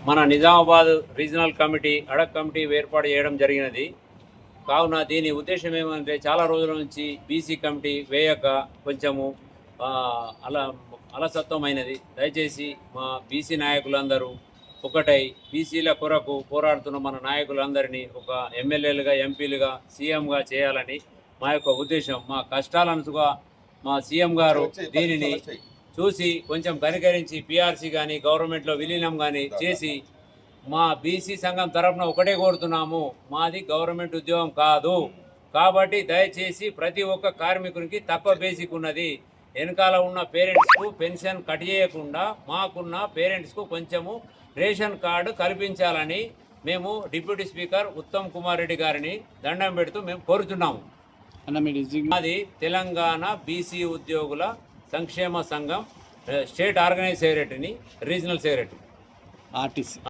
మన Nizamabad regional committee అడక్ committee ఏర్పాటు చేయడం జరిగినది. కావున దీని ఉద్దేశం ఏమంటే చాలా రోజుల నుంచి బీసీ కమిటీ వేయక కొంచెము అలా అలసత్వమైనది. దయచేసి మా బీసీ నాయకులందరూ ఒకటై బీసీల కొరకు పోరాడుతున్న మన నాయకులందరినీ ఒక ఎమ్మెల్యేలుగా, ఎంపీలుగా, సీఎంగా చేయాలని మా యొక్క ఉద్దేశం. మా కష్టాలనుసుగా మా సీఎం గారు దీనిని చూసి కొంచెం కనికరించి పీఆర్సీ కానీ గవర్నమెంట్లో విలీనం కానీ చేసి మా బీసీ సంఘం తరఫున ఒకటే కోరుతున్నాము, మాది గవర్నమెంట్ ఉద్యోగం కాదు. కాబట్టి దయచేసి ప్రతి ఒక్క కార్మికునికి తక్కువ బేసిక్ ఉన్నది. వెనకాల ఉన్న పేరెంట్స్కు పెన్షన్ కట్ చేయకుండా మాకున్న పేరెంట్స్కు కొంచెము రేషన్ కార్డు కల్పించాలని మేము డిప్యూటీ స్పీకర్ ఉత్తమ్ కుమార్ రెడ్డి గారిని దండం పెడుతూ మేము కోరుతున్నాము. అది తెలంగాణ బీసీ ఉద్యోగుల సంక్షేమ సంఘం స్టేట్ ఆర్గనైజ్ సెక్రటరీని, రీజనల్ సెక్రటరీ, ఆర్టీసీ.